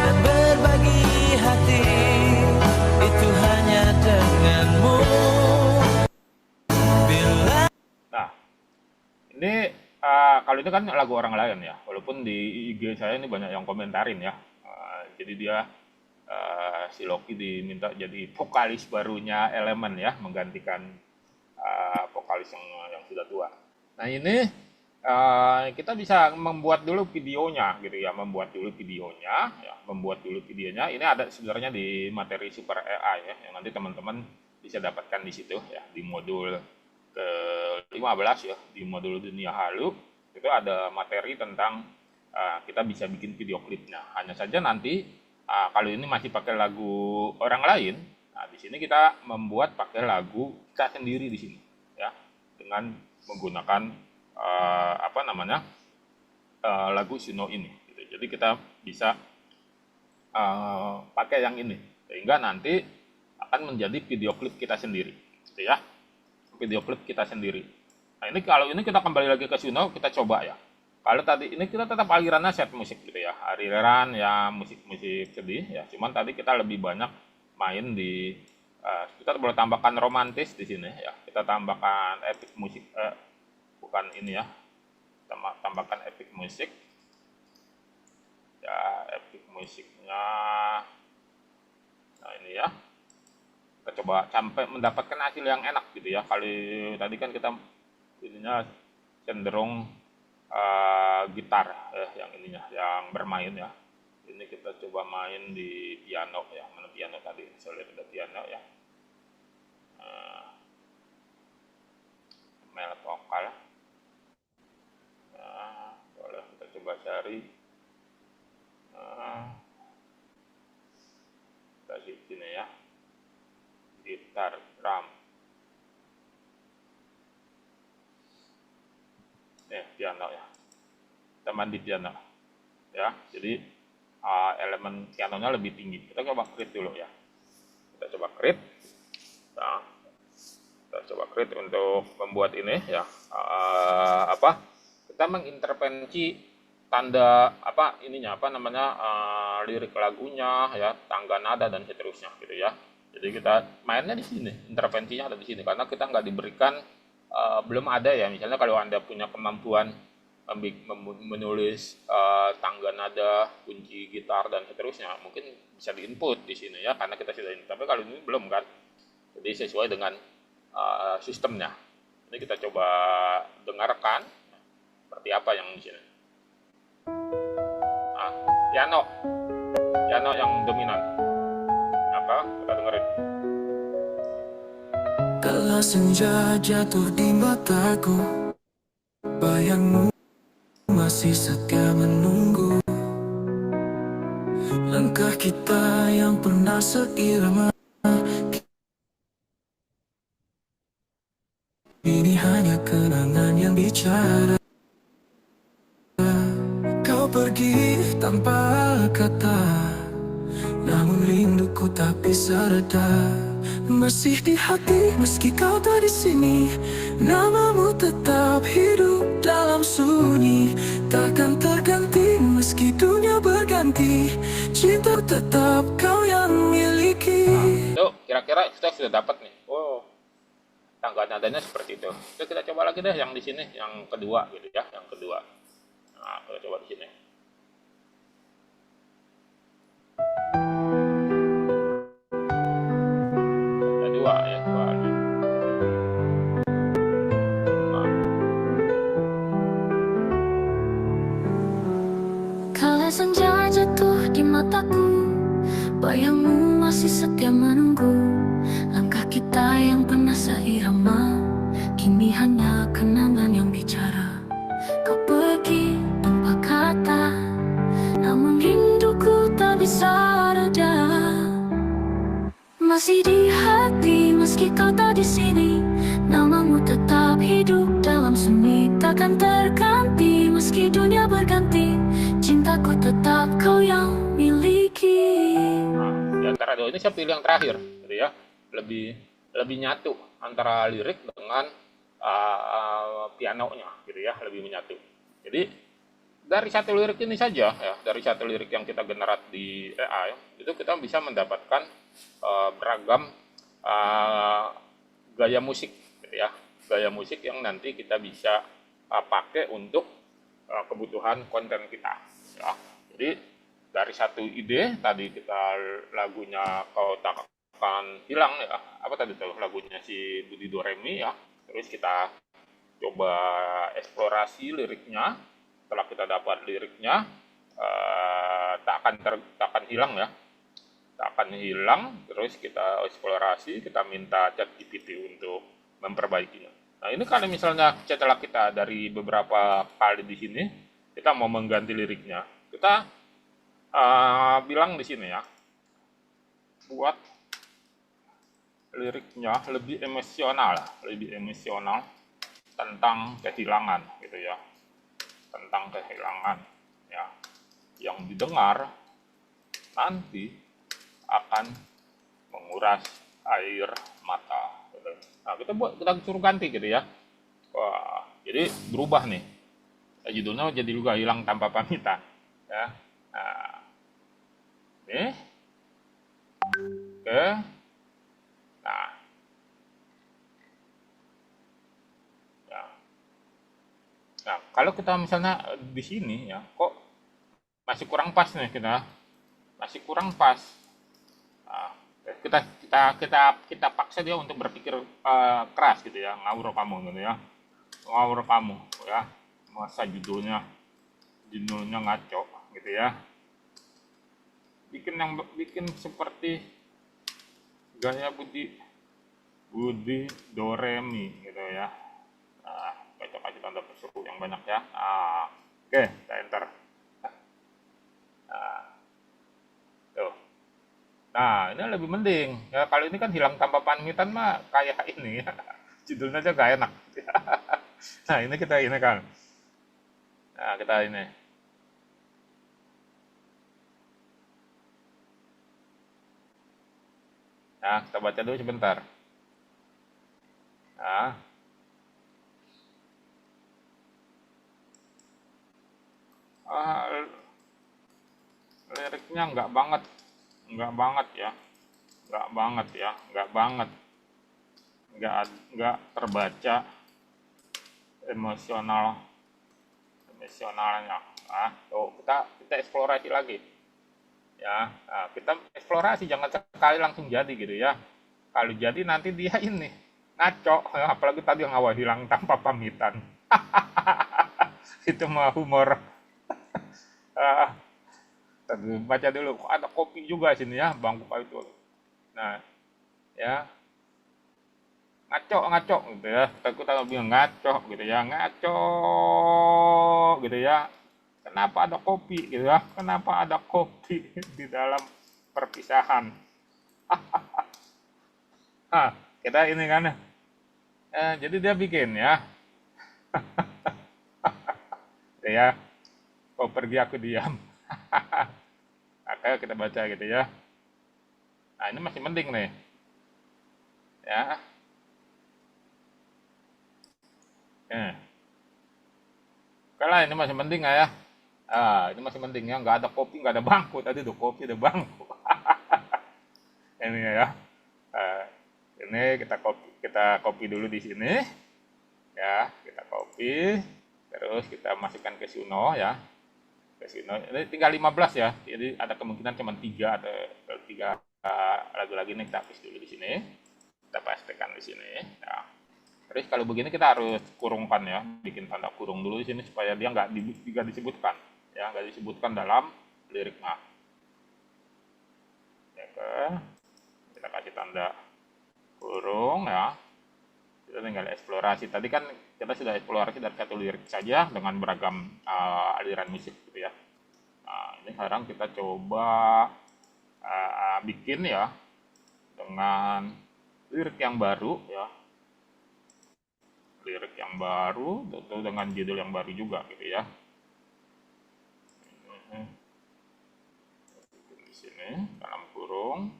S4: dan berbagi hati, itu hanya denganmu. Bila
S1: Nah, ini kalau itu kan lagu orang lain ya. Walaupun di IG saya ini banyak yang komentarin ya. Jadi dia si Loki diminta jadi vokalis barunya Elemen ya, menggantikan vokalis yang sudah tua. Nah ini kita bisa membuat dulu videonya gitu ya, membuat dulu videonya. Ini ada sebenarnya di materi Super AI ya, yang nanti teman-teman bisa dapatkan di situ ya, di modul ke-15 ya, di modul dunia halu itu ada materi tentang kita bisa bikin video klipnya. Hanya saja nanti kalau ini masih pakai lagu orang lain, nah di sini kita membuat pakai lagu kita sendiri di sini ya, dengan menggunakan lagu Suno ini gitu. Jadi kita bisa pakai yang ini sehingga nanti akan menjadi video klip kita sendiri gitu ya, video klip kita sendiri. Nah ini kalau ini kita kembali lagi ke Suno, kita coba ya. Kalau tadi ini kita tetap alirannya set musik gitu ya, aliran ya musik-musik sedih ya. Cuman tadi kita lebih banyak main di kita boleh tambahkan romantis di sini ya. Kita tambahkan epic musik bukan ini ya. Tambahkan epic musik. Ya, epic musiknya. Nah, ini ya. Kita coba sampai mendapatkan hasil yang enak gitu ya. Kalau tadi kan kita ininya cenderung gitar yang ininya, yang bermain ya. Ini kita coba main di piano ya, mana piano tadi, saya lihat ada piano ya. Mel vokal. Nah, boleh kita coba cari. Kita di sini ya, gitar, drum. Piano ya, teman di piano ya. Jadi elemen pianonya lebih tinggi. Kita coba create dulu ya. Kita coba create. Nah, kita coba create untuk membuat ini ya. Kita mengintervensi tanda lirik lagunya ya, tangga nada dan seterusnya gitu ya. Jadi kita mainnya di sini, intervensinya ada di sini karena kita nggak diberikan belum ada ya, misalnya kalau Anda punya kemampuan menulis tangga nada, kunci gitar dan seterusnya, mungkin bisa diinput di sini ya, karena kita sudah ini. Tapi kalau ini belum kan, jadi sesuai dengan sistemnya. Ini kita coba dengarkan seperti apa yang di sini. Piano yang dominan. Ya, kita dengerin.
S2: Kala senja jatuh di mataku, bayangmu masih setia menunggu. Langkah kita yang pernah seirama, ini hanya kenangan yang bicara. Kau pergi tanpa kata, namun rinduku tak bisa reda. Masih di hati meski kau tak di sini, namamu tetap hidup dalam sunyi. Takkan terganti meski dunia berganti, cinta tetap kau yang miliki.
S1: Tuh, kira-kira kita sudah dapat nih. Oh, tangga nadanya seperti itu. Terus kita coba lagi deh yang di sini, yang kedua gitu ya, yang kedua. Nah, kita coba di sini. Kedua ya, dua. Nah,
S5: Kala senja jatuh di mataku, bayangmu masih setia menunggu. Langkah kita yang pernah seirama, kini hanya kenangan yang bicara. Kau pergi tanpa kata, namun rinduku tak bisa reda. Masih di hati meski kau tak di sini, namamu tetap hidup dalam sunyi. Takkan terganti meski dunia berganti, cintaku tetap kau yang miliki.
S1: nah, di antara dua ini saya pilih yang terakhir, gitu ya. Lebih nyatu antara lirik dengan pianonya, gitu ya, lebih menyatu. Jadi dari satu lirik ini saja ya, dari satu lirik yang kita generat di AI itu kita bisa mendapatkan beragam gaya musik, gitu ya, gaya musik yang nanti kita bisa pakai untuk kebutuhan konten kita. Ya. Jadi dari satu ide tadi kita lagunya Kau Takkan Hilang ya, apa tadi tuh lagunya si Budi Doremi ya. Terus kita coba eksplorasi liriknya. Setelah kita dapat liriknya, tak akan hilang ya, tak akan hilang. Terus kita eksplorasi, kita minta ChatGPT untuk memperbaikinya. Nah ini kalau misalnya setelah kita dari beberapa kali di sini, kita mau mengganti liriknya, kita bilang di sini ya, buat liriknya lebih emosional tentang kehilangan gitu ya, tentang kehilangan ya, yang didengar nanti akan menguras air mata gitu. Nah kita suruh ganti gitu ya. Wah, jadi berubah nih judulnya, jadi juga hilang tanpa pamitan ya. Nah ini oke. Nah ya. Nah, kalau kita misalnya di sini ya, kok masih kurang pas nih kita, masih kurang pas. Nah, kita paksa dia untuk berpikir keras gitu ya, ngawur kamu gitu ya, ngawur kamu ya, masa judulnya ngaco gitu ya, bikin seperti gaya Budi Doremi gitu ya. Nah, kita kasih tanda seru yang banyak ya. Nah, oke, kita enter. Nah, tuh. Nah, ini lebih mending. Ya, kalau ini kan hilang tanpa pamitan mah kayak ini ya. Judulnya aja gak enak. Nah, ini kita ini kan. Nah, kita ini. Nah, kita baca dulu sebentar. Nah, liriknya nggak banget ya, nggak terbaca emosionalnya. Nah, tuh kita eksplorasi lagi ya. Nah, kita eksplorasi, jangan sekali langsung jadi gitu ya. Kalau jadi nanti dia ini ngaco, apalagi tadi yang awal hilang tanpa pamitan. Itu mah humor. Baca dulu, ada kopi juga sini ya, bangku itu. Nah, ya ngaco gitu ya. Kita bilang ngaco gitu ya, ngaco gitu ya. Kenapa ada kopi gitu ya? Kenapa ada kopi di dalam perpisahan? Kita ini kan, jadi dia bikin ya, gitu ya. Kau pergi aku diam. Oke, kita baca gitu ya. Nah, ini masih mending nih. Ya. Oke lah, ini masih mending ya. Ini masih mending ya, nggak ada kopi, nggak ada bangku. Tadi tuh kopi, ada bangku. Ini ya. Ini kita copy dulu di sini. Ya, kita copy. Terus kita masukkan ke Suno ya. Ke Suno. Ini tinggal 15 ya. Jadi ada kemungkinan cuma 3 atau 3 lagu-lagu ini kita hapus dulu di sini. Kita pastikan di sini. Ya. Terus kalau begini kita harus kurungkan ya, bikin tanda kurung dulu di sini supaya dia nggak disebutkan, ya nggak disebutkan dalam liriknya. Ya, kita kasih tanda kurung ya. Kita tinggal eksplorasi. Tadi kan kita sudah eksplorasi dari satu lirik saja dengan beragam aliran musik gitu ya. Nah, ini sekarang kita coba bikin ya dengan lirik yang baru ya. Lirik yang baru tentu dengan judul yang baru juga gitu ya. Di sini dalam kurung.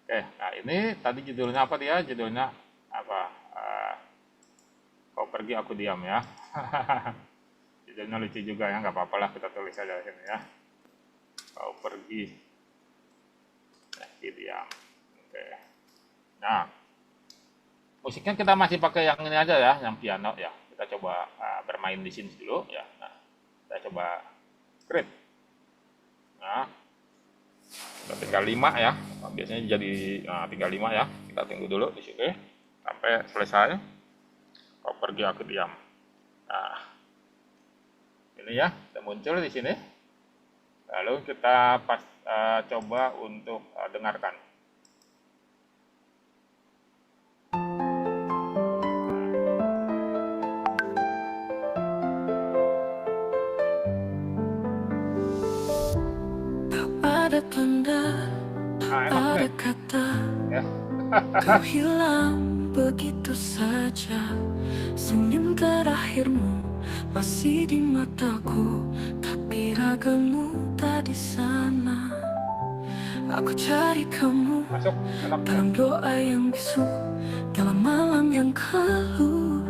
S1: Nah ini tadi judulnya apa dia? Judulnya apa? Kau pergi aku diam ya. Judulnya lucu juga ya, nggak apa-apa lah kita tulis aja sini ya. Kau pergi, diam. Oke. Nah, musiknya kita masih pakai yang ini aja ya, yang piano ya. Kita coba bermain di sini dulu ya. Nah, kita coba create. Nah, kita tinggal 5 ya. Biasanya jadi tinggal 5 ya. Kita tunggu dulu di sini sampai selesai. Kau pergi aku diam. Nah, ini ya, sudah muncul di sini. Lalu kita coba untuk dengarkan.
S2: Tak ada tanda, ada kata,
S1: Ya.
S2: kau hilang begitu saja. Senyum terakhirmu masih di mataku, tapi ragamu tak di sana. Aku cari kamu
S1: Masuk.
S2: dalam doa yang bisu, dalam malam yang keluh.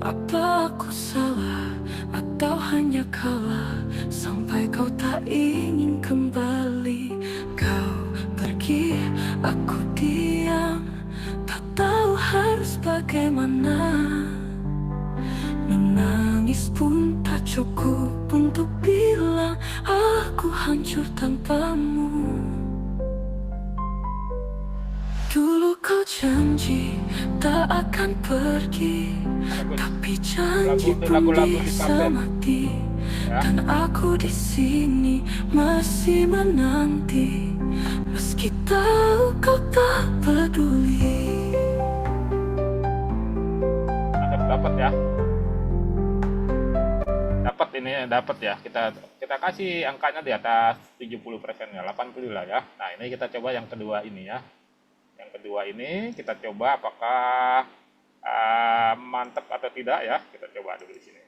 S2: Apa aku salah atau hanya kalah sampai kau tak ingin kembali? Kau pergi, aku diam, tak tahu harus bagaimana. Menangis pun tak cukup untuk bilang aku hancur tanpamu. Dulu kau janji tak akan pergi, tapi janji pun bisa mati. Dan aku di sini masih menanti, meski tahu kau tak peduli.
S1: Dapat ya. Dapat ya. Kita kasih angkanya di atas 70% ya, 80 lah ya. Nah, ini kita coba yang kedua ini ya. Yang kedua ini kita coba apakah mantap atau tidak ya. Kita coba dulu di sini.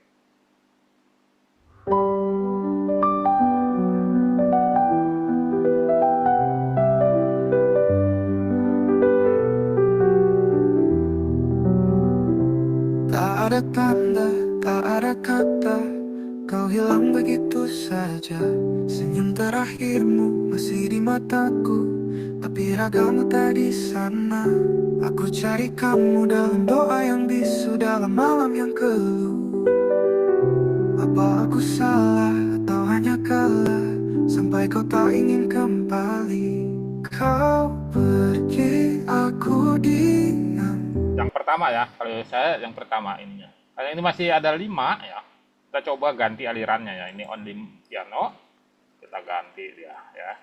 S2: Tak ada tanda, tak ada kata, kau hilang begitu saja. Senyum terakhirmu masih di mataku, tapi ragamu tak di sana. Aku cari kamu dalam doa yang bisu, dalam malam yang keluh. Apa aku salah atau hanya kalah sampai kau tak ingin kembali? Kau pergi, aku diam,
S1: pertama ya, kalau saya yang pertama ininya. Karena ini masih ada 5 ya, kita coba ganti alirannya ya. Ini only piano, kita ganti dia ya.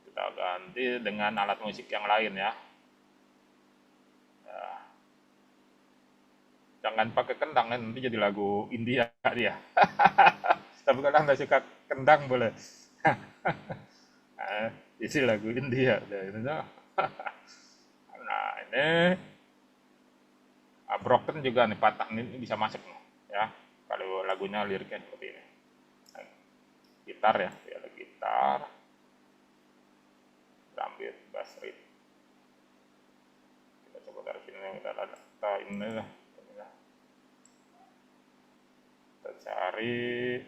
S1: Kita ganti dengan alat musik yang lain ya. Ya. Jangan pakai kendang kan, nanti jadi lagu India dia. Tapi kalau Anda suka kendang boleh. Nah, isi lagu India. Nah ini broken juga nih, patah ini bisa masuk nih, ya. Kalau lagunya liriknya seperti ini. Nah, gitar ya, ada gitar, drum beat, bass riff. Kita coba dari sini, kita ini lah. Kita cari,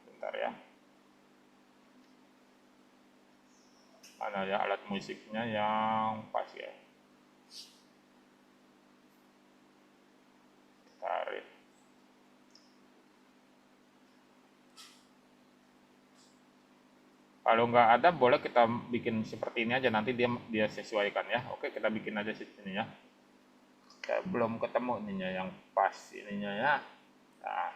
S1: bentar ya. Mana ya alat musiknya yang pas ya. Tarik. Kalau nggak ada boleh kita bikin seperti ini aja, nanti dia sesuaikan ya. Oke, kita bikin aja sini ya. Saya belum ketemu ininya yang pas ininya ya. Nah,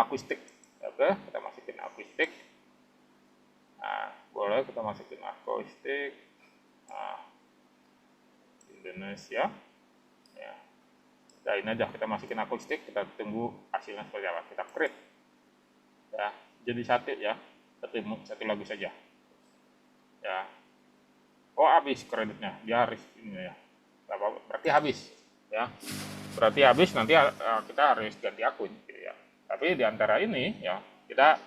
S1: akustik. Oke, kita masukin akustik. Nah, boleh kita masukin akustik. Nah, Indonesia. Ya. Nah, ini aja kita masukin akustik, kita tunggu hasilnya seperti apa. Kita create. Ya, jadi satu ya. Satu lagu saja. Ya. Oh, habis kreditnya. Dia harus ini ya. Berarti habis, ya. Berarti habis, nanti kita harus ganti akun gitu ya. Tapi di antara ini ya, kita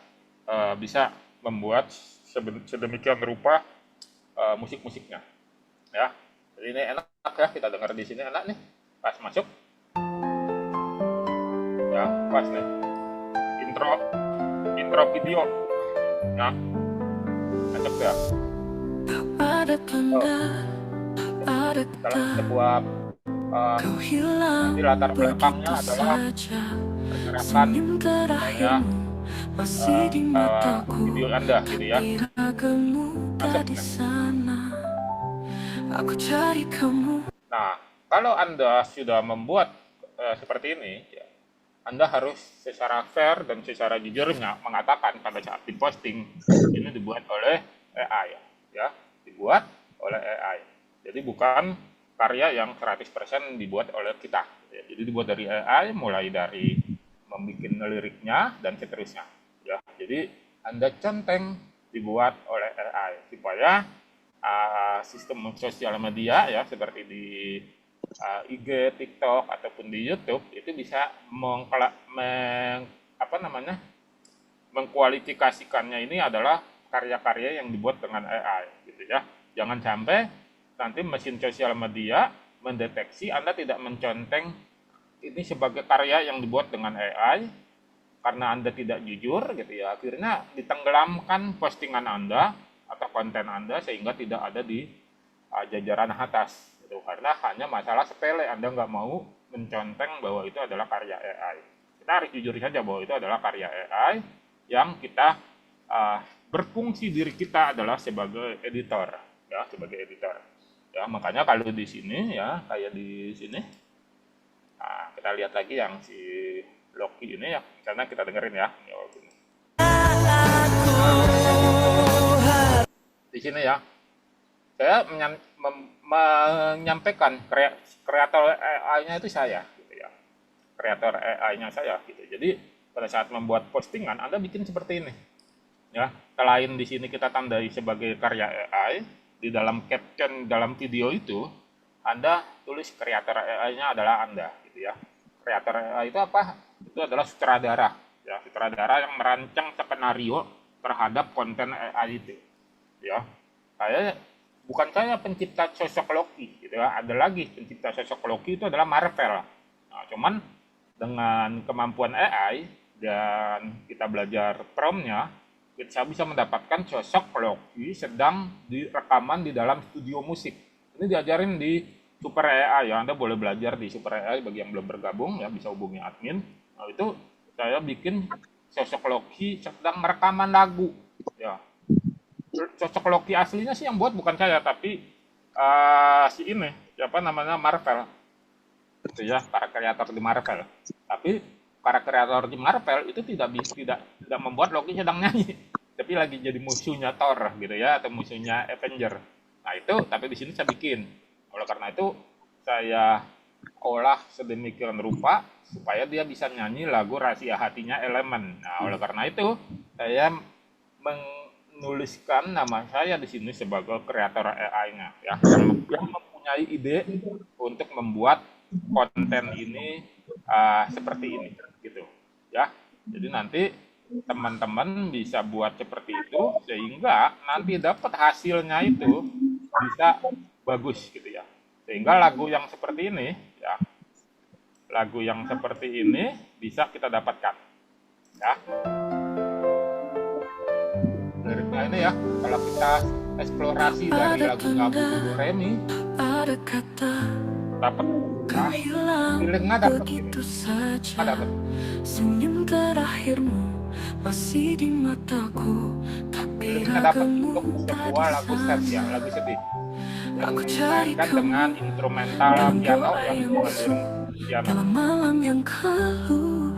S1: bisa membuat sedemikian rupa musik-musiknya. Ya. Jadi ini enak ya, kita dengar di sini enak nih. Pas masuk. Ya, pas nih. Intro video. Ya. Masuk ya.
S2: Ada tanda, ada
S1: Dalam sebuah
S2: kau hilang
S1: di latar belakangnya
S2: begitu
S1: adalah
S2: saja.
S1: pergerakan
S2: Senyum terakhirmu masih di mataku.
S1: video Anda gitu ya.
S2: Iragamu tak di sana. Aku cari kamu.
S1: Nah, kalau Anda sudah membuat seperti ini, ya, Anda harus secara fair dan secara jujurnya mengatakan pada saat diposting ini dibuat oleh AI, ya, dibuat oleh AI. Jadi bukan karya yang 100% dibuat oleh kita. Ya, jadi dibuat dari AI, mulai dari membuat liriknya dan seterusnya. Ya, jadi Anda centeng dibuat oleh AI supaya sistem sosial media ya seperti di IG, TikTok ataupun di YouTube itu bisa mengkualifikasikannya ini adalah karya-karya yang dibuat dengan AI gitu ya. Jangan sampai nanti mesin sosial media mendeteksi Anda tidak menconteng ini sebagai karya yang dibuat dengan AI karena Anda tidak jujur gitu ya. Akhirnya ditenggelamkan postingan Anda atau konten Anda sehingga tidak ada di jajaran atas gitu. Karena hanya masalah sepele, Anda nggak mau menconteng bahwa itu adalah karya AI. Kita harus jujur saja bahwa itu adalah karya AI yang kita berfungsi diri kita adalah sebagai editor ya, sebagai editor ya. Makanya kalau di sini ya kayak di sini, nah, kita lihat lagi yang si Loki ini ya, karena kita dengerin ya. Di sini ya, saya menyampaikan kreator AI-nya itu saya, gitu ya. Kreator AI-nya saya, gitu. Jadi pada saat membuat postingan, Anda bikin seperti ini, ya. Selain di sini kita tandai sebagai karya AI, di dalam caption dalam video itu, Anda tulis kreator AI-nya adalah Anda, gitu ya. Kreator AI itu apa? Itu adalah sutradara, ya. Sutradara yang merancang skenario terhadap konten AI itu. Ya, bukan saya pencipta sosok Loki, gitu ya. Ada lagi pencipta sosok Loki itu adalah Marvel. Nah, cuman dengan kemampuan AI dan kita belajar promptnya, kita bisa mendapatkan sosok Loki sedang direkaman di dalam studio musik. Ini diajarin di Super AI ya. Anda boleh belajar di Super AI bagi yang belum bergabung ya, bisa hubungi admin. Nah, itu saya bikin sosok Loki sedang merekaman lagu, ya. cocok Loki aslinya sih yang buat bukan saya, tapi si ini siapa namanya, Marvel itu ya, para kreator di Marvel. Tapi para kreator di Marvel itu tidak membuat Loki sedang nyanyi, tapi lagi jadi musuhnya Thor gitu ya, atau musuhnya Avenger. Nah itu, tapi di sini saya bikin. Oleh karena itu saya olah sedemikian rupa supaya dia bisa nyanyi lagu Rahasia Hatinya Elemen. Nah oleh karena itu saya menuliskan nama saya di sini sebagai kreator AI-nya ya, yang mempunyai ide untuk membuat konten ini seperti ini gitu ya. Jadi nanti teman-teman bisa buat seperti itu sehingga nanti dapat hasilnya itu bisa bagus gitu ya. Sehingga lagu yang seperti ini ya, lagu yang seperti ini bisa kita dapatkan ya. Liriknya ini ya, kalau kita eksplorasi dari lagunya Budi Doremi
S2: Ada kata
S1: dapat
S2: kau
S1: ya,
S2: hilang
S1: feelingnya dapat
S2: begitu
S1: gitu.
S2: saja.
S1: Dapat.
S2: Senyum terakhirmu masih di mataku, tapi
S1: Liriknya dapat
S2: ragamu
S1: untuk
S2: tak
S1: sebuah lagu set ya,
S2: disangka.
S1: lagu sedih yang
S2: Aku cari
S1: dimainkan
S2: kamu
S1: dengan instrumental
S2: dalam
S1: piano
S2: doa
S1: ya,
S2: yang
S1: dengan
S2: bisu,
S1: piano.
S2: dalam malam yang keluh.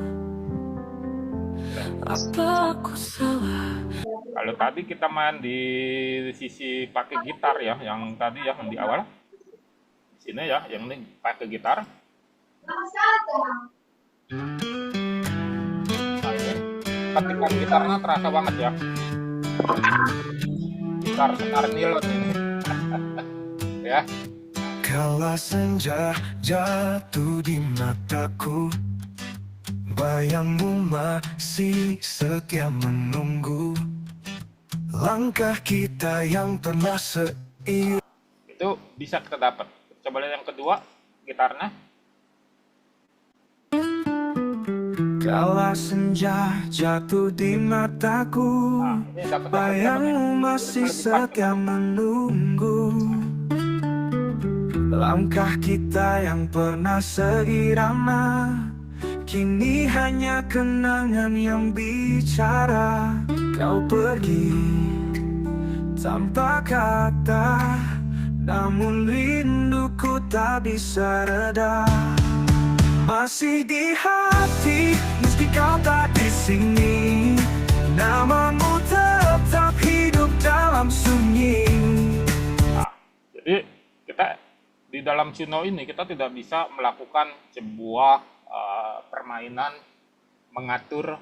S2: Apa aku salah?
S1: Kalau tadi kita main di sisi pakai gitar ya, yang tadi ya, yang di awal sini ya, yang ini pakai gitar. Nah ini ketikan gitarnya terasa banget ya, gitar senar nilon ini ya.
S2: Kala senja jatuh di mataku, bayangmu masih setia menunggu. Langkah kita yang pernah seiring.
S1: Itu bisa kita dapat. Coba lihat yang kedua gitarnya.
S2: Kala senja jatuh di mataku,
S1: Nah ini dapat yang kedua nih.
S2: bayangmu masih
S1: Lebih pas.
S2: setia menunggu. Langkah kita yang pernah seirama, kini hanya kenangan yang bicara. Kau pergi tanpa kata, namun rinduku tak bisa reda. Masih di hati, meski kau tak di sini, namamu tetap hidup dalam sunyi.
S1: Nah, jadi kita di dalam Suno ini kita tidak bisa melakukan sebuah permainan mengatur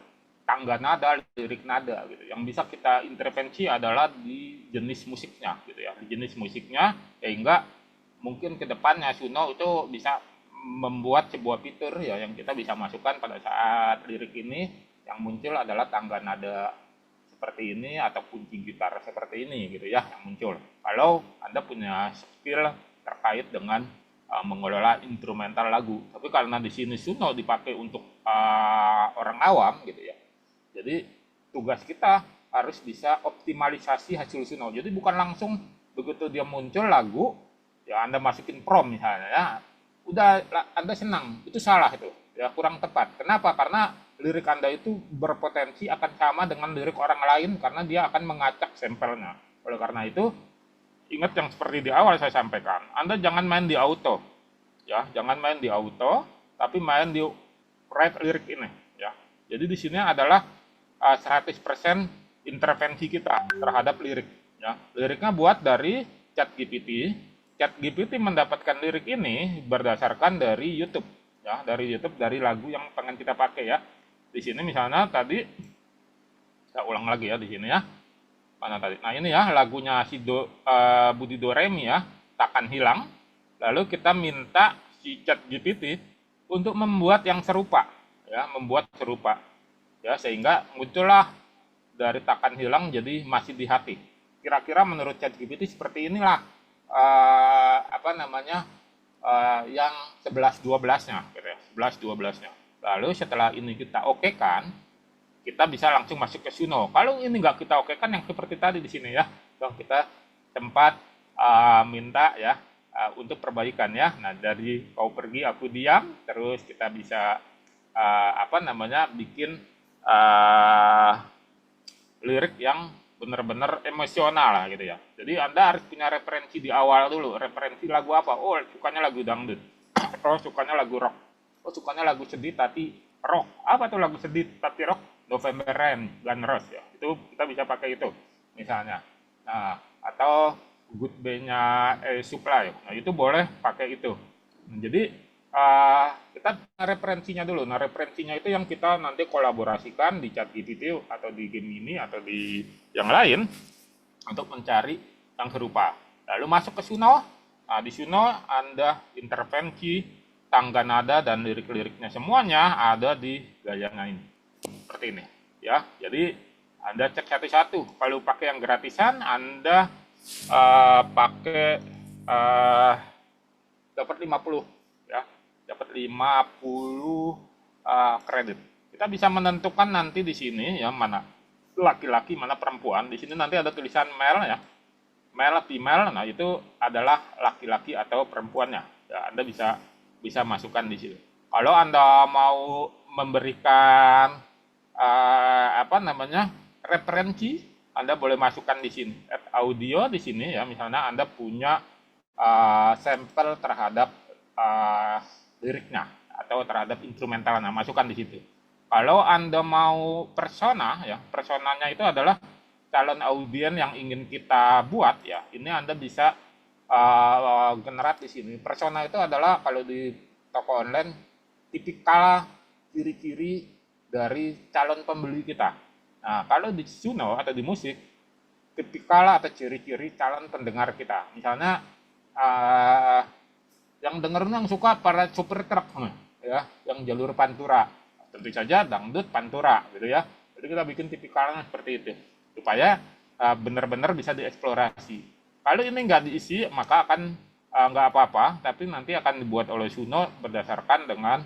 S1: tangga nada, lirik nada gitu. Yang bisa kita intervensi adalah di jenis musiknya gitu ya, di jenis musiknya, sehingga mungkin ke depannya Suno itu bisa membuat sebuah fitur ya yang kita bisa masukkan pada saat lirik ini yang muncul adalah tangga nada seperti ini atau kunci gitar seperti ini gitu ya yang muncul. Kalau Anda punya skill terkait dengan mengelola instrumental lagu. Tapi karena di sini Suno dipakai untuk orang awam gitu ya. Jadi tugas kita harus bisa optimalisasi hasil Suno. Jadi bukan langsung begitu dia muncul lagu ya Anda masukin prom misalnya ya. Udah Anda senang, itu salah itu. Ya kurang tepat. Kenapa? Karena lirik Anda itu berpotensi akan sama dengan lirik orang lain karena dia akan mengacak sampelnya. Oleh karena itu ingat yang seperti di awal saya sampaikan, Anda jangan main di auto, ya, jangan main di auto, tapi main di write lirik ini, ya. Jadi di sini adalah 100% intervensi kita terhadap lirik, ya. Liriknya buat dari ChatGPT. ChatGPT mendapatkan lirik ini berdasarkan dari YouTube, ya, dari YouTube dari lagu yang pengen kita pakai, ya. Di sini misalnya tadi, saya ulang lagi ya di sini ya. Mana tadi? Nah ini ya lagunya si Budi Doremi ya, Takkan Hilang. Lalu kita minta si ChatGPT untuk membuat yang serupa, ya, membuat serupa, ya, sehingga muncullah dari Takkan Hilang jadi Masih di Hati. Kira-kira menurut ChatGPT seperti inilah yang 11-12-nya, gitu ya, 11-12-nya. Lalu setelah ini kita okekan, kita bisa langsung masuk ke Suno. Kalau ini nggak kita okekan yang seperti tadi di sini ya, dong kita tempat minta ya untuk perbaikan ya. Nah dari kau pergi aku diam, terus kita bisa bikin lirik yang benar-benar emosional lah gitu ya. Jadi Anda harus punya referensi di awal dulu. Referensi lagu apa? Oh, sukanya lagu dangdut. Oh, sukanya lagu rock. Oh, sukanya lagu sedih tapi rock. Apa tuh lagu sedih tapi rock? November Rain, Guns N' Roses ya. Itu kita bisa pakai itu misalnya. Nah, atau Good Day-nya Supply. Nah, itu boleh pakai itu. Nah, jadi kita referensinya dulu. Nah, referensinya itu yang kita nanti kolaborasikan di ChatGPT atau di Gemini atau di yang lain untuk mencari yang serupa. Lalu masuk ke Suno. Nah, di Suno Anda intervensi, tangga nada dan lirik-liriknya semuanya ada di gayanya ini. Seperti ini, ya. Jadi Anda cek satu-satu. Kalau pakai yang gratisan, Anda pakai dapat 50, ya. Dapat 50 kredit. Kita bisa menentukan nanti di sini ya mana laki-laki, mana perempuan. Di sini nanti ada tulisan male ya. Male, female. Nah, itu adalah laki-laki atau perempuannya. Ya, Anda bisa masukkan di sini. Kalau Anda mau memberikan referensi, Anda boleh masukkan di sini. Add audio di sini ya. Misalnya Anda punya sampel terhadap liriknya atau terhadap instrumentalnya, masukkan di situ. Kalau Anda mau persona ya, personanya itu adalah calon audien yang ingin kita buat ya. Ini Anda bisa generate di sini. Persona itu adalah kalau di toko online tipikal ciri-ciri dari calon pembeli kita. Nah, kalau di Suno atau di musik tipikal atau ciri-ciri calon pendengar kita. Misalnya yang dengerin yang suka para supir truk ya, yang jalur pantura, tentu saja dangdut pantura gitu ya. Jadi kita bikin tipikalnya seperti itu supaya benar-benar bisa dieksplorasi. Kalau ini nggak diisi maka akan nggak apa-apa, tapi nanti akan dibuat oleh Suno berdasarkan dengan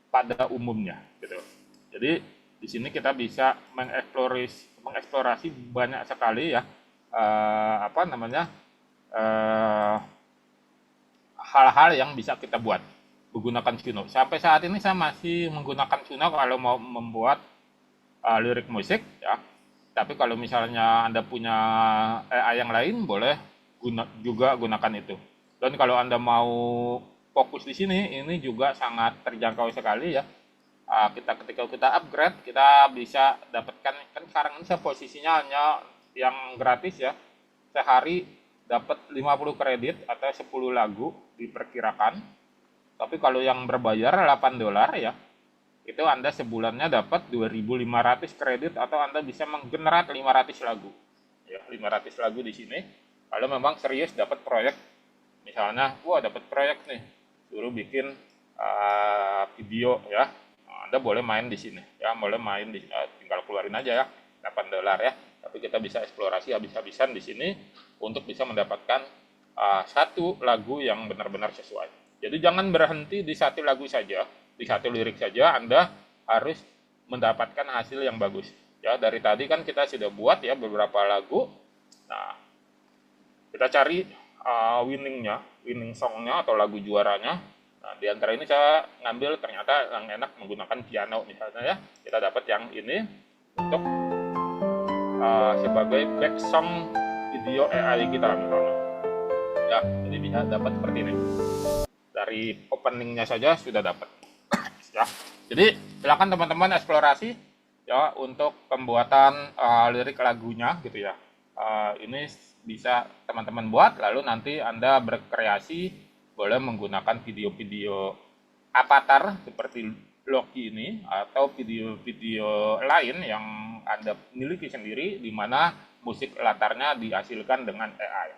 S1: pada umumnya gitu. Jadi di sini kita bisa mengeksplorasi banyak sekali ya hal-hal yang bisa kita buat menggunakan Suno. Sampai saat ini saya masih menggunakan Suno kalau mau membuat lirik musik ya. Tapi kalau misalnya Anda punya AI yang lain boleh juga gunakan itu. Dan kalau Anda mau fokus di sini, ini juga sangat terjangkau sekali ya. Ketika kita upgrade, kita bisa dapatkan, kan sekarang ini saya posisinya hanya yang gratis ya. Sehari dapat 50 kredit atau 10 lagu diperkirakan. Tapi kalau yang berbayar $8 ya, itu Anda sebulannya dapat 2.500 kredit atau Anda bisa menggenerate 500 lagu. Ya, 500 lagu di sini. Kalau memang serius dapat proyek, misalnya, wah dapat proyek nih, suruh bikin video ya. Anda boleh main di sini ya, boleh main di tinggal keluarin aja ya, $8 ya. Tapi kita bisa eksplorasi habis-habisan di sini untuk bisa mendapatkan satu lagu yang benar-benar sesuai. Jadi jangan berhenti di satu lagu saja, di satu lirik saja. Anda harus mendapatkan hasil yang bagus. Ya, dari tadi kan kita sudah buat ya beberapa lagu. Nah, kita cari winning songnya atau lagu juaranya. Nah, di antara ini saya ngambil ternyata yang enak menggunakan piano misalnya ya. Kita dapat yang ini untuk sebagai back song video AI kita misalnya. Ya, jadi bisa dapat seperti ini. Dari openingnya saja sudah dapat. Ya. Jadi silakan teman-teman eksplorasi ya untuk pembuatan lirik lagunya gitu ya. Ini bisa teman-teman buat, lalu nanti Anda berkreasi boleh menggunakan video-video avatar seperti Loki ini atau video-video lain yang Anda miliki sendiri di mana musik latarnya dihasilkan dengan AI.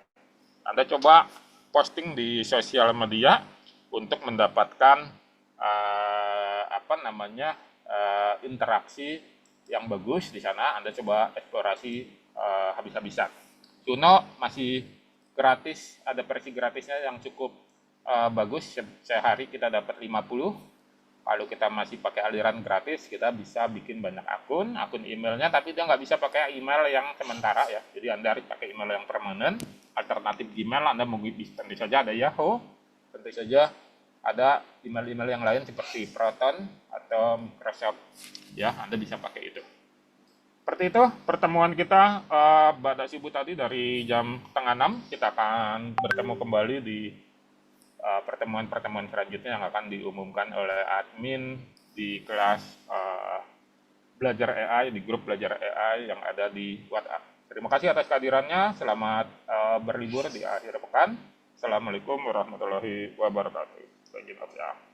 S1: Anda coba posting di sosial media untuk mendapatkan interaksi yang bagus di sana. Anda coba eksplorasi habis-habisan. Suno masih gratis, ada versi gratisnya yang cukup bagus. Sehari kita dapat 50. Kalau kita masih pakai aliran gratis, kita bisa bikin banyak akun emailnya, tapi dia nggak bisa pakai email yang sementara ya. Jadi Anda harus pakai email yang permanen. Alternatif Gmail Anda mau bisa, tentu saja ada Yahoo, tentu saja ada email-email yang lain seperti Proton atau Microsoft ya. Anda bisa pakai itu. seperti itu pertemuan kita pada subuh tadi dari jam setengah 6. Kita akan bertemu kembali di pertemuan-pertemuan selanjutnya yang akan diumumkan oleh admin di kelas belajar AI, di grup belajar AI yang ada di WhatsApp. Terima kasih atas kehadirannya. Selamat berlibur di akhir pekan. Assalamualaikum warahmatullahi wabarakatuh. Begini, ya.